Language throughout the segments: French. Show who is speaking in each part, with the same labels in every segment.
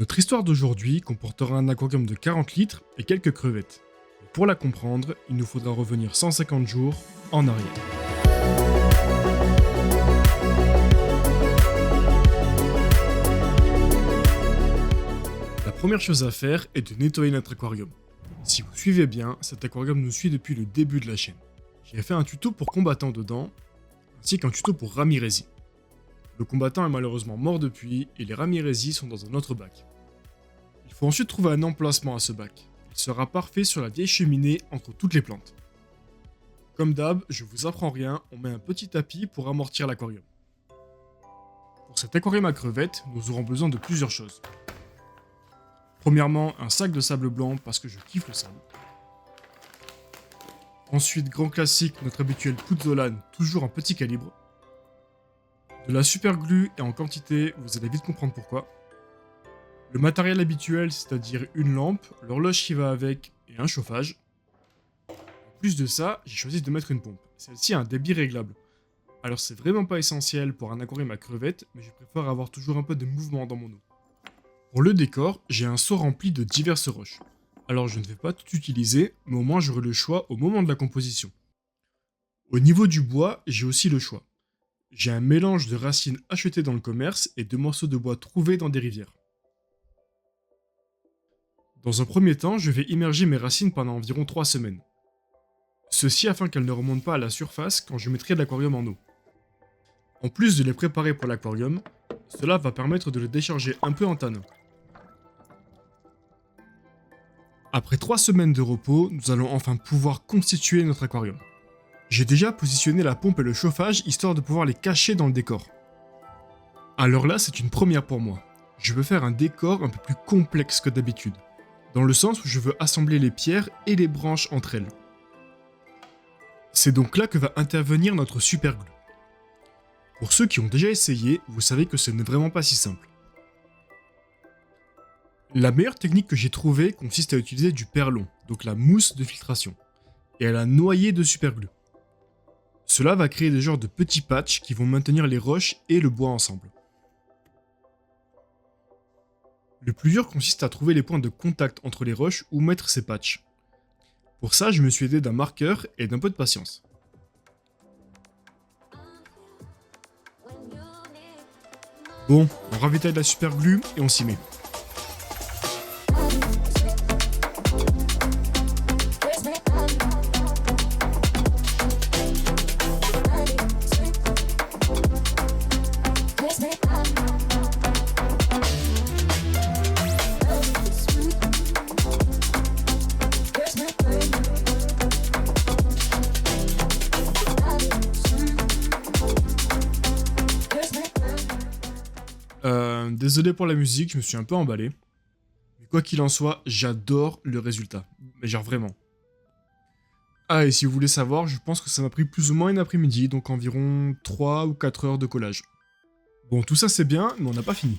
Speaker 1: Notre histoire d'aujourd'hui comportera un aquarium de 40 litres et quelques crevettes. Et pour la comprendre, il nous faudra revenir 150 jours en arrière. La première chose à faire est de nettoyer notre aquarium. Si vous suivez bien, cet aquarium nous suit depuis le début de la chaîne. J'ai fait un tuto pour combattant dedans, ainsi qu'un tuto pour Ramirezi. Le combattant est malheureusement mort depuis et les Ramirezi sont dans un autre bac. Il faut ensuite trouver un emplacement à ce bac. Il sera parfait sur la vieille cheminée entre toutes les plantes. Comme d'hab, je vous apprends rien, on met un petit tapis pour amortir l'aquarium. Pour cet aquarium à crevettes, nous aurons besoin de plusieurs choses. Premièrement, un sac de sable blanc parce que je kiffe le sable. Ensuite, grand classique, notre habituel pouzzolane, toujours en petit calibre. De la super glue et en quantité, vous allez vite comprendre pourquoi. Le matériel habituel, c'est-à-dire une lampe, l'horloge qui va avec et un chauffage. En plus de ça, j'ai choisi de mettre une pompe. Celle-ci a un débit réglable. Alors c'est vraiment pas essentiel pour un aquarium à crevettes, mais je préfère avoir toujours un peu de mouvement dans mon eau. Pour le décor, j'ai un seau rempli de diverses roches. Alors je ne vais pas tout utiliser, mais au moins j'aurai le choix au moment de la composition. Au niveau du bois, j'ai aussi le choix. J'ai un mélange de racines achetées dans le commerce et de morceaux de bois trouvés dans des rivières. Dans un premier temps, je vais immerger mes racines pendant environ 3 semaines. Ceci afin qu'elles ne remontent pas à la surface quand je mettrai l'aquarium en eau. En plus de les préparer pour l'aquarium, cela va permettre de les décharger un peu en tannin. Après 3 semaines de repos, nous allons enfin pouvoir constituer notre aquarium. J'ai déjà positionné la pompe et le chauffage histoire de pouvoir les cacher dans le décor. Alors là, c'est une première pour moi. Je veux faire un décor un peu plus complexe que d'habitude, dans le sens où je veux assembler les pierres et les branches entre elles. C'est donc là que va intervenir notre super glue. Pour ceux qui ont déjà essayé, vous savez que ce n'est vraiment pas si simple. La meilleure technique que j'ai trouvée consiste à utiliser du perlon, donc la mousse de filtration, et à la noyer de superglue. Cela va créer des genres de petits patchs qui vont maintenir les roches et le bois ensemble. Le plus dur consiste à trouver les points de contact entre les roches où mettre ces patchs. Pour ça, je me suis aidé d'un marqueur et d'un peu de patience. Bon, on ravitaille la superglue et on s'y met. Désolé pour la musique, je me suis un peu emballé. Mais quoi qu'il en soit, j'adore le résultat. Mais genre vraiment. Ah, et si vous voulez savoir, je pense que ça m'a pris plus ou moins une après-midi, donc environ 3 ou 4 heures de collage. Bon, tout ça c'est bien, mais on n'a pas fini.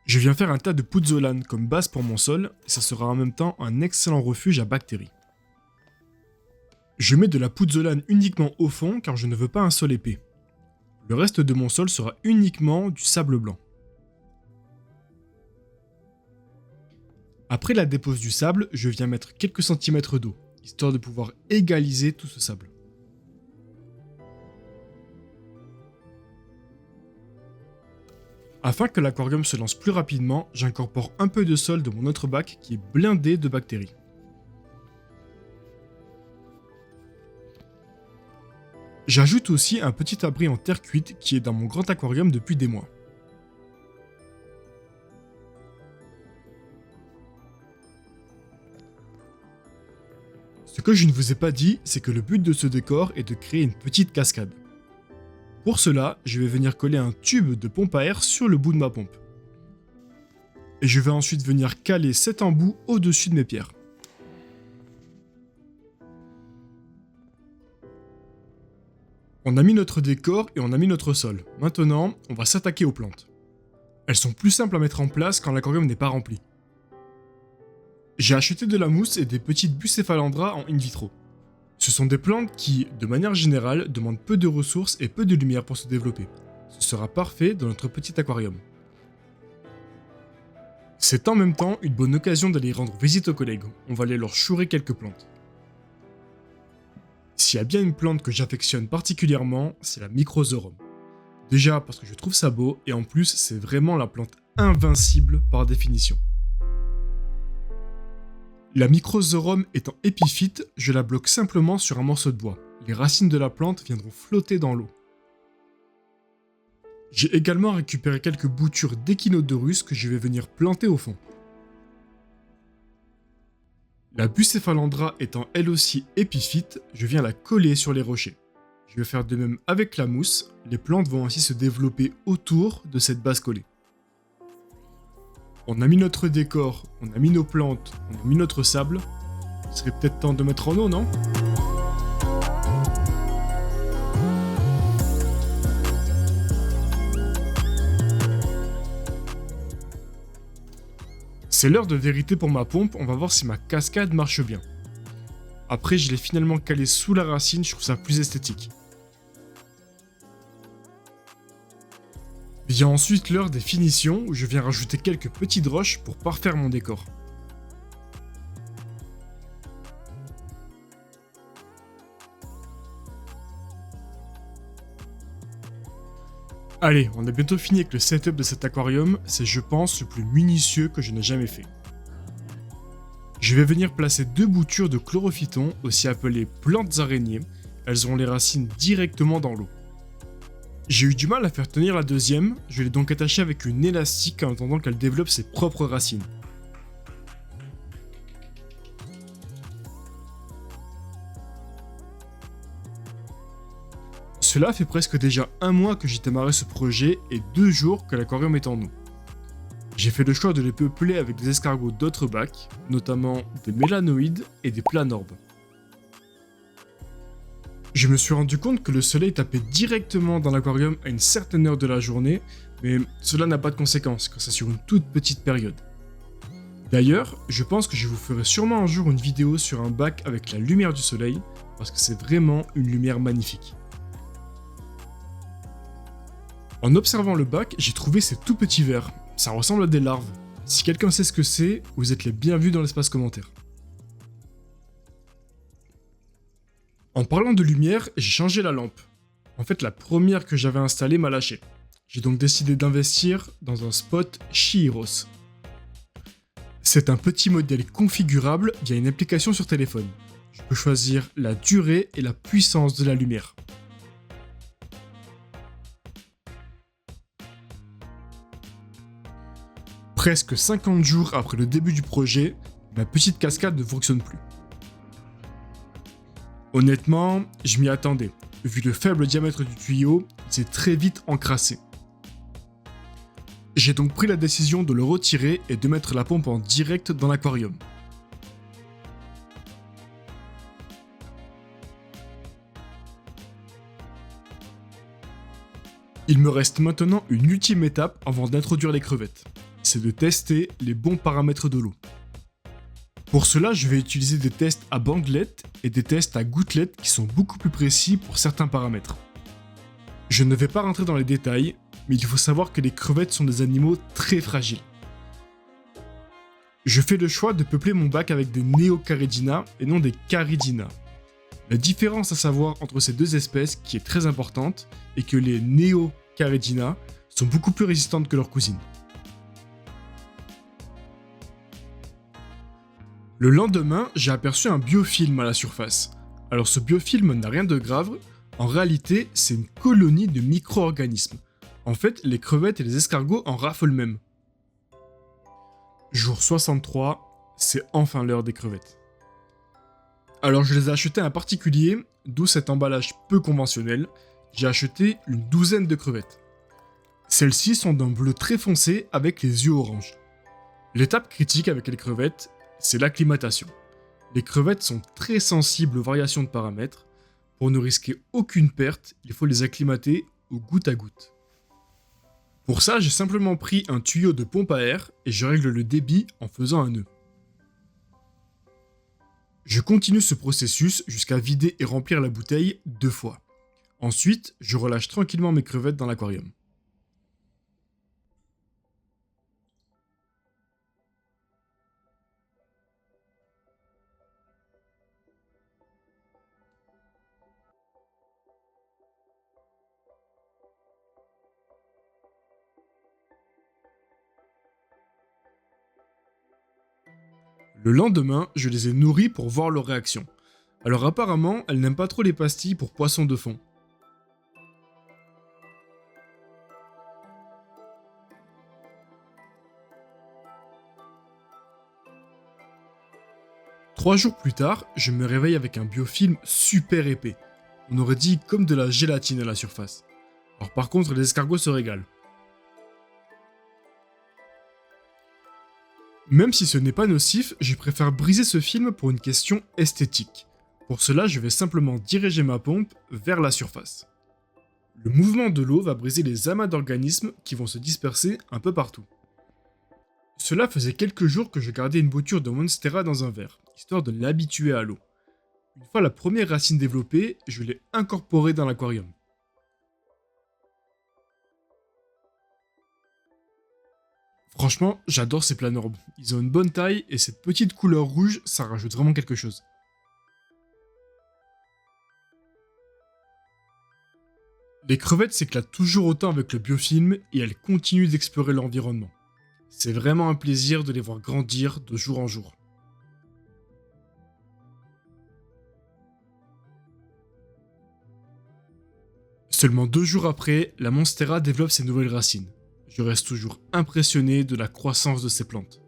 Speaker 1: Je viens faire un tas de pouzzolane comme base pour mon sol, et ça sera en même temps un excellent refuge à bactéries. Je mets de la pouzzolane uniquement au fond car je ne veux pas un sol épais. Le reste de mon sol sera uniquement du sable blanc. Après la dépose du sable, je viens mettre quelques centimètres d'eau, histoire de pouvoir égaliser tout ce sable. Afin que l'aquarium se lance plus rapidement, j'incorpore un peu de sol de mon autre bac qui est blindé de bactéries. J'ajoute aussi un petit abri en terre cuite qui est dans mon grand aquarium depuis des mois. Ce que je ne vous ai pas dit, c'est que le but de ce décor est de créer une petite cascade. Pour cela, je vais venir coller un tube de pompe à air sur le bout de ma pompe. Et je vais ensuite venir caler cet embout au-dessus de mes pierres. On a mis notre décor et on a mis notre sol. Maintenant, on va s'attaquer aux plantes. Elles sont plus simples à mettre en place quand l'aquarium n'est pas rempli. J'ai acheté de la mousse et des petites bucéphalandras en in vitro. Ce sont des plantes qui, de manière générale, demandent peu de ressources et peu de lumière pour se développer. Ce sera parfait dans notre petit aquarium. C'est en même temps une bonne occasion d'aller rendre visite aux collègues. On va aller leur chourer quelques plantes. S'il y a bien une plante que j'affectionne particulièrement, c'est la Microzorum. Déjà parce que je trouve ça beau, et en plus c'est vraiment la plante invincible par définition. La Microzorum étant épiphyte, je la bloque simplement sur un morceau de bois. Les racines de la plante viendront flotter dans l'eau. J'ai également récupéré quelques boutures d'Echinodorus que je vais venir planter au fond. La Bucephalandra étant elle aussi épiphyte, je viens la coller sur les rochers. Je vais faire de même avec la mousse, les plantes vont ainsi se développer autour de cette base collée. On a mis notre décor, on a mis nos plantes, on a mis notre sable. Il serait peut-être temps de mettre en eau, non ? C'est l'heure de vérité pour ma pompe, on va voir si ma cascade marche bien. Après, je l'ai finalement calé sous la racine, je trouve ça plus esthétique. Vient ensuite l'heure des finitions, où je viens rajouter quelques petites roches pour parfaire mon décor. Allez, on a bientôt fini avec le setup de cet aquarium, c'est je pense le plus minutieux que je n'ai jamais fait. Je vais venir placer 2 boutures de chlorophyton, aussi appelées plantes araignées, elles auront les racines directement dans l'eau. J'ai eu du mal à faire tenir la deuxième, je l'ai donc attachée avec une élastique en attendant qu'elle développe ses propres racines. Cela fait presque déjà 1 mois que j'ai démarré ce projet et 2 jours que l'aquarium est en eau. J'ai fait le choix de les peupler avec des escargots d'autres bacs, notamment des mélanoïdes et des planorbes. Je me suis rendu compte que le soleil tapait directement dans l'aquarium à une certaine heure de la journée, mais cela n'a pas de conséquences car c'est sur une toute petite période. D'ailleurs, je pense que je vous ferai sûrement un jour une vidéo sur un bac avec la lumière du soleil, parce que c'est vraiment une lumière magnifique. En observant le bac, j'ai trouvé ces tout petits vers. Ça ressemble à des larves. Si quelqu'un sait ce que c'est, vous êtes les bienvenus dans l'espace commentaire. En parlant de lumière, j'ai changé la lampe. En fait, la première que j'avais installée m'a lâché. J'ai donc décidé d'investir dans un spot Chihiros. C'est un petit modèle configurable via une application sur téléphone. Je peux choisir la durée et la puissance de la lumière. Presque 50 jours après le début du projet, ma petite cascade ne fonctionne plus. Honnêtement, je m'y attendais. Vu le faible diamètre du tuyau, il s'est très vite encrassé. J'ai donc pris la décision de le retirer et de mettre la pompe en direct dans l'aquarium. Il me reste maintenant une ultime étape avant d'introduire les crevettes. C'est de tester les bons paramètres de l'eau. Pour cela, je vais utiliser des tests à bandelettes et des tests à gouttelettes qui sont beaucoup plus précis pour certains paramètres. Je ne vais pas rentrer dans les détails, mais il faut savoir que les crevettes sont des animaux très fragiles. Je fais le choix de peupler mon bac avec des Neocaridina et non des Caridina. La différence à savoir entre ces deux espèces, qui est très importante, est que les Neocaridina sont beaucoup plus résistantes que leurs cousines. Le lendemain, j'ai aperçu un biofilm à la surface. Alors ce biofilm n'a rien de grave, en réalité c'est une colonie de micro-organismes. En fait, les crevettes et les escargots en raffolent même. Jour 63, c'est enfin l'heure des crevettes. Alors je les ai achetées à un particulier, d'où cet emballage peu conventionnel. J'ai acheté une douzaine de crevettes. Celles-ci sont d'un bleu très foncé avec les yeux orange. L'étape critique avec les crevettes, c'est l'acclimatation. Les crevettes sont très sensibles aux variations de paramètres. Pour ne risquer aucune perte, il faut les acclimater au goutte à goutte. Pour ça, j'ai simplement pris un tuyau de pompe à air et je règle le débit en faisant un nœud. Je continue ce processus jusqu'à vider et remplir la bouteille 2 fois. Ensuite, je relâche tranquillement mes crevettes dans l'aquarium. Le lendemain, je les ai nourries pour voir leur réaction. Alors apparemment, elles n'aiment pas trop les pastilles pour poissons de fond. Trois jours plus tard, je me réveille avec un biofilm super épais. On aurait dit comme de la gélatine à la surface. Alors par contre, les escargots se régalent. Même si ce n'est pas nocif, je préfère briser ce film pour une question esthétique. Pour cela, je vais simplement diriger ma pompe vers la surface. Le mouvement de l'eau va briser les amas d'organismes qui vont se disperser un peu partout. Cela faisait quelques jours que je gardais une bouture de Monstera dans un verre, histoire de l'habituer à l'eau. Une fois la première racine développée, je l'ai incorporée dans l'aquarium. Franchement, j'adore ces planorbes. Ils ont une bonne taille et cette petite couleur rouge, ça rajoute vraiment quelque chose. Les crevettes s'éclatent toujours autant avec le biofilm et elles continuent d'explorer l'environnement. C'est vraiment un plaisir de les voir grandir de jour en jour. Seulement 2 jours après, la Monstera développe ses nouvelles racines. Je reste toujours impressionné de la croissance de ces plantes.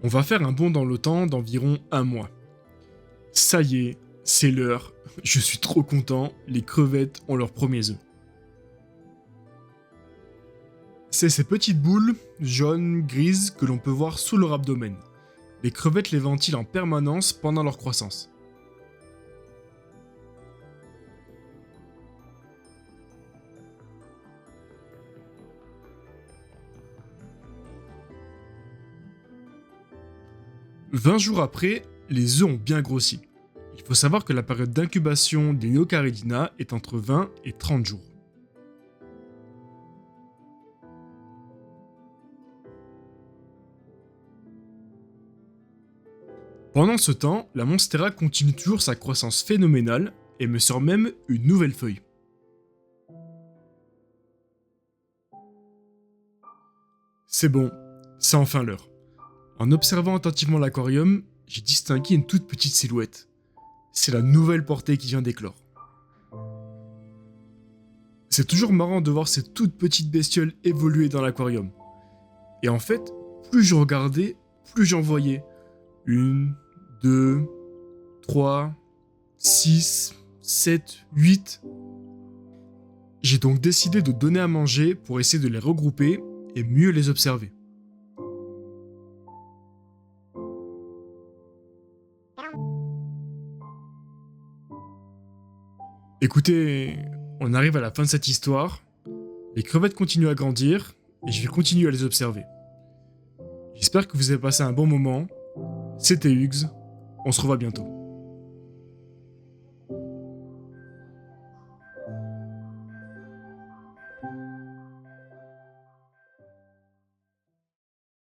Speaker 1: On va faire un bond dans le temps d'environ 1 mois. Ça y est, c'est l'heure. Je suis trop content, les crevettes ont leurs premiers œufs. C'est ces petites boules, jaunes, grises, que l'on peut voir sous leur abdomen. Les crevettes les ventilent en permanence pendant leur croissance. « 20 jours après, les œufs ont bien grossi. Il faut savoir que la période d'incubation des Neocaridina est entre 20 et 30 jours. Pendant ce temps, la Monstera continue toujours sa croissance phénoménale et me sort même une nouvelle feuille. C'est bon, c'est enfin l'heure. En observant attentivement l'aquarium, j'ai distingué une toute petite silhouette. C'est la nouvelle portée qui vient d'éclore. C'est toujours marrant de voir ces toutes petites bestioles évoluer dans l'aquarium. Et en fait, plus je regardais, plus j'en voyais. 1, 2, 3, 6, 7, 8. J'ai donc décidé de donner à manger pour essayer de les regrouper et mieux les observer. Écoutez, on arrive à la fin de cette histoire. Les crevettes continuent à grandir et je vais continuer à les observer. J'espère que vous avez passé un bon moment. C'était Hugues, on se revoit bientôt.